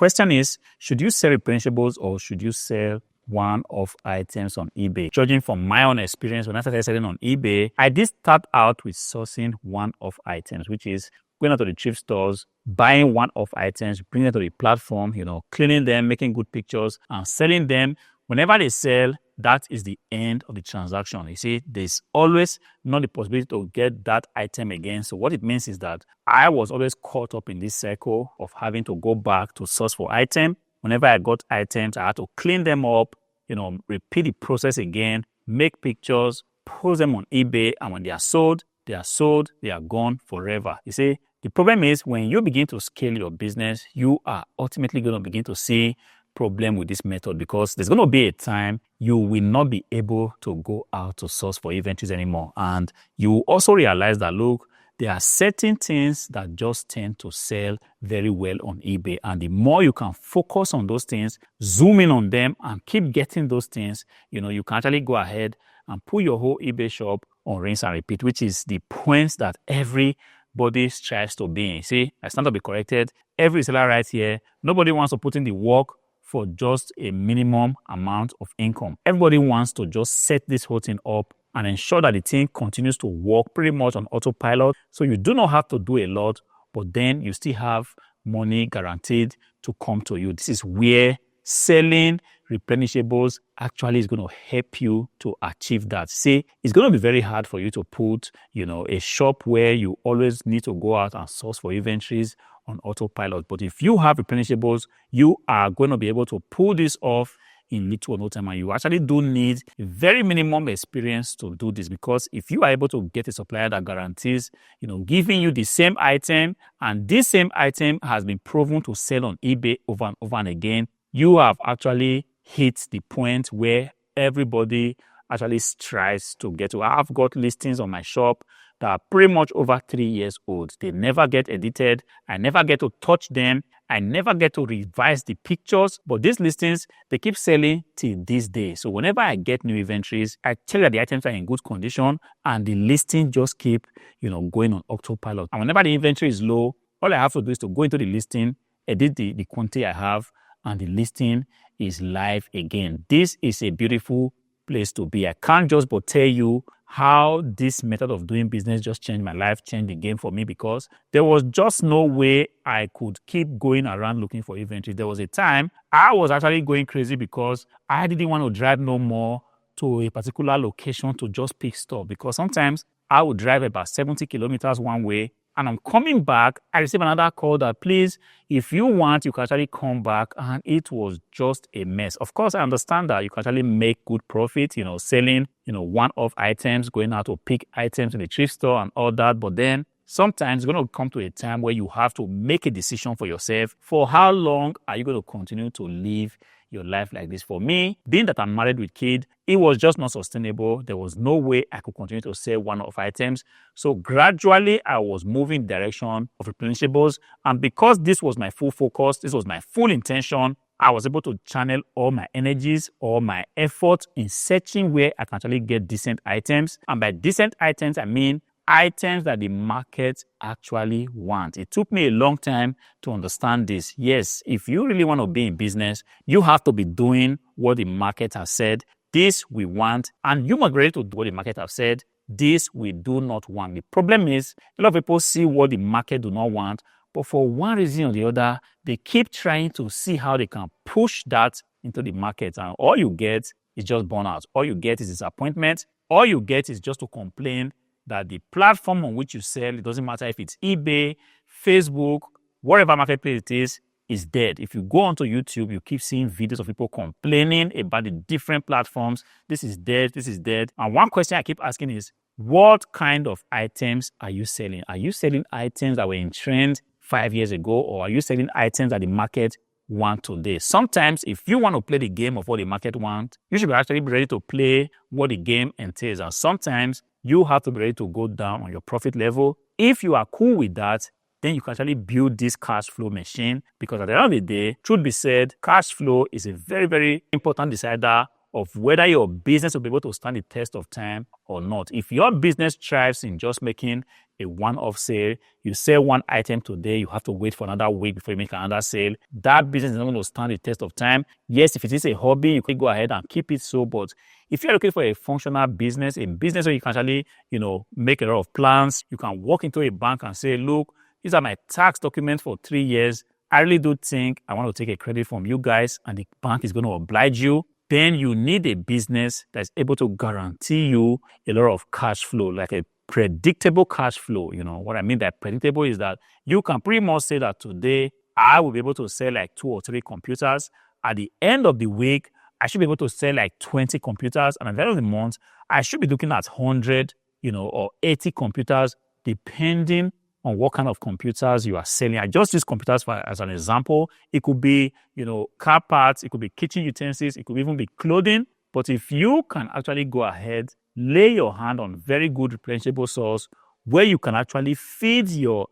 question is, should you sell replenishables or should you sell one-off items on eBay? Judging from my own experience, when I started selling on eBay, I did start out with sourcing one-off items, which is going out to the thrift stores, buying one-off items, bringing them to the platform, cleaning them, making good pictures, and selling them. Whenever they sell, that is the end of the transaction. You see, there's always not the possibility to get that item again. So what it means is that I was always caught up in this circle of having to go back to source for item. Whenever I got items, I had to clean them up, repeat the process again, make pictures, post them on eBay, and when they are sold, they are gone forever. You see, the problem is when you begin to scale your business, you are ultimately going to begin to see problem with this method, because there's going to be a time you will not be able to go out to source for inventories anymore. And you also realize that, look, there are certain things that just tend to sell very well on eBay. And the more you can focus on those things, zoom in on them and keep getting those things, you can actually go ahead and put your whole eBay shop on rinse and repeat, which is the point that everybody strives to be in. See, I stand to be corrected. Every seller right here, nobody wants to put in the work for just a minimum amount of income. Everybody wants to just set this whole thing up and ensure that the thing continues to work pretty much on autopilot. So you do not have to do a lot, but then you still have money guaranteed to come to you. This is where selling replenishables actually is going to help you to achieve that. See, it's going to be very hard for you to put, a shop where you always need to go out and source for inventories on autopilot. But if you have replenishables, you are going to be able to pull this off in little or no time. And you actually do need a very minimum experience to do this, because if you are able to get a supplier that guarantees, giving you the same item, and this same item has been proven to sell on eBay over and over and again, you have actually hit the point where everybody actually strives to get to. I've got listings on my shop that are pretty much over 3 years old. They never get edited. I never get to touch them. I never get to revise the pictures. But these listings, they keep selling till this day. So whenever I get new inventories, I check that the items are in good condition, and the listing just keep, going on autopilot. And whenever the inventory is low, all I have to do is to go into the listing, edit the quantity I have, and the listing is live again. This is a beautiful place to be. I can't just but tell you how this method of doing business just changed my life, changed the game for me, because there was just no way I could keep going around looking for inventory. There was a time I was actually going crazy because I didn't want to drive no more to a particular location to just pick stuff, because sometimes I would drive about 70 kilometers one way, and I'm coming back, I received another call that, please, if you want, you can actually come back. And it was just a mess. Of course, I understand that you can actually make good profit, selling, one-off items, going out to pick items in the thrift store and all that. But then sometimes it's going to come to a time where you have to make a decision for yourself. For how long are you going to continue to live your life like this? For me, being that I'm married with kids, it was just not sustainable. There was no way I could continue to sell one-off items. So gradually, I was moving in the direction of replenishables. And because this was my full focus, this was my full intention, I was able to channel all my energies, all my efforts in searching where I can actually get decent items. And by decent items, I mean items that the market actually want. It took me a long time to understand this. Yes, if you really want to be in business, you have to be doing what the market has said. This we want, and you must be ready to do what the market has said. This we do not want. The problem is a lot of people see what the market do not want, but for one reason or the other, they keep trying to see how they can push that into the market, and all you get is just burnout. All you get is disappointment. All you get is just to complain that the platform on which you sell, it doesn't matter if it's eBay, Facebook, whatever marketplace it is dead. If you go onto YouTube, you keep seeing videos of people complaining about the different platforms. This is dead, this is dead. And one question I keep asking is, what kind of items are you selling? Are you selling items that were in trend 5 years ago, or are you selling items that the market want today? Sometimes, if you want to play the game of what the market wants, you should actually be ready to play what the game entails. And sometimes, you have to be ready to go down on your profit level. If you are cool with that, then you can actually build this cash flow machine, because at the end of the day, truth be said, cash flow is a very, very important decider of whether your business will be able to stand the test of time or not. If your business thrives in just making a one-off sale, you sell one item today, you have to wait for another week before you make another sale, that business is not going to stand the test of time. Yes, if it is a hobby, you can go ahead and keep it so, but if you're looking for a functional business, a business where you can actually, make a lot of plans, you can walk into a bank and say, look, these are my tax documents for 3 years. I really do think I want to take a credit from you guys, and the bank is going to oblige you. Then you need a business that's able to guarantee you a lot of cash flow, like a predictable cash flow. What I mean by predictable is that you can pretty much say that today I will be able to sell like 2 or 3 computers. At the end of the week, I should be able to sell like 20 computers. And at the end of the month, I should be looking at 100, or 80 computers, depending on what kind of computers you are selling. I just use computers as an example. It could be, car parts, it could be kitchen utensils, it could even be clothing. But if you can actually go ahead, lay your hand on very good replenishable source where you can actually feed your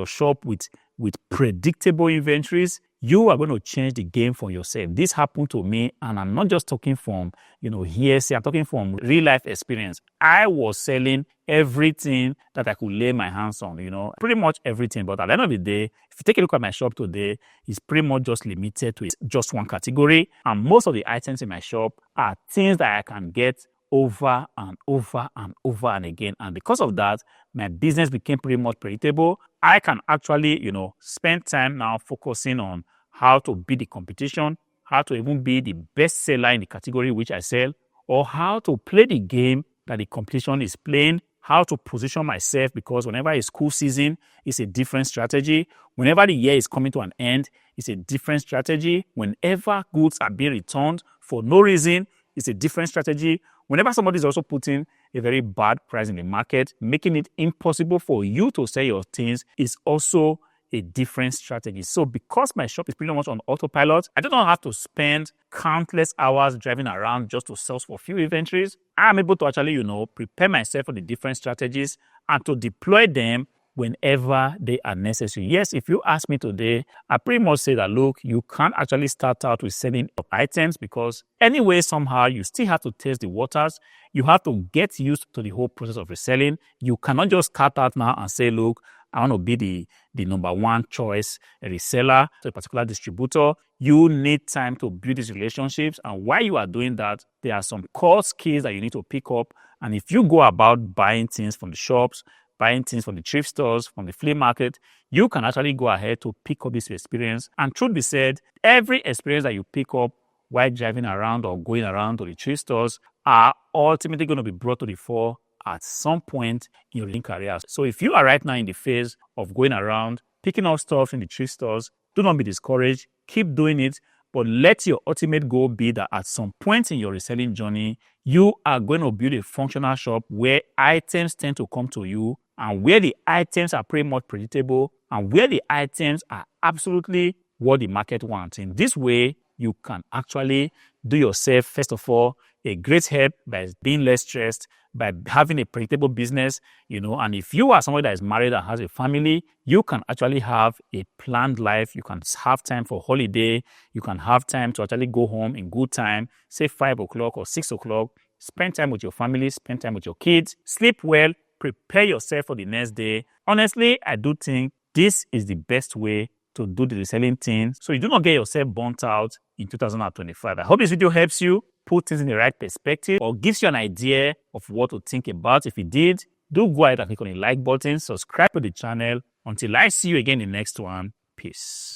shop with predictable inventories, you are going to change the game for yourself. This happened to me, and I'm not just talking from, hearsay. I'm talking from real life experience. I was selling everything that I could lay my hands on, pretty much everything. But at the end of the day, if you take a look at my shop today, it's pretty much just limited to just one category. And most of the items in my shop are things that I can get over and over and over and again. And because of that, my business became pretty much predictable. I can actually, spend time now focusing on how to beat the competition, how to even be the best seller in the category which I sell, or how to play the game that the competition is playing, how to position myself, because whenever it's school season, it's a different strategy. Whenever the year is coming to an end, it's a different strategy. Whenever goods are being returned for no reason, it's a different strategy. Whenever somebody is also putting a very bad price in the market, making it impossible for you to sell your things, is also a different strategy. So because my shop is pretty much on autopilot, I do not have to spend countless hours driving around just to source for few inventories. I'm able to actually, prepare myself for the different strategies and to deploy them whenever they are necessary. Yes, if you ask me today, I pretty much say that, look, you can't actually start out with selling items, because anyway, somehow you still have to test the waters. You have to get used to the whole process of reselling. You cannot just start out now and say, look, I want to be the number one choice reseller to a particular distributor. You need time to build these relationships. And while you are doing that, there are some core skills that you need to pick up. And if you go about buying things from the shops, buying things from the thrift stores, from the flea market, you can actually go ahead to pick up this experience. And truth be said, every experience that you pick up while driving around or going around to the thrift stores are ultimately going to be brought to the fore at some point in your career. So if you are right now in the phase of going around, picking up stuff in the thrift stores, do not be discouraged. Keep doing it. But let your ultimate goal be that at some point in your reselling journey, you are going to build a functional shop where items tend to come to you, and where the items are pretty much predictable, and where the items are absolutely what the market wants. In this way, you can actually do yourself, first of all, a great help by being less stressed, by having a predictable business, and if you are somebody that is married and has a family, you can actually have a planned life. You can have time for holiday. You can have time to actually go home in good time, say 5 o'clock or 6 o'clock, spend time with your family, spend time with your kids, sleep well, prepare yourself for the next day. Honestly, I do think this is the best way to do the reselling thing, so you do not get yourself burnt out in 2025. I hope this video helps you put things in the right perspective, or gives you an idea of what to think about. If it did, do go ahead and click on the like button, subscribe to the channel. Until I see you again in the next one, peace.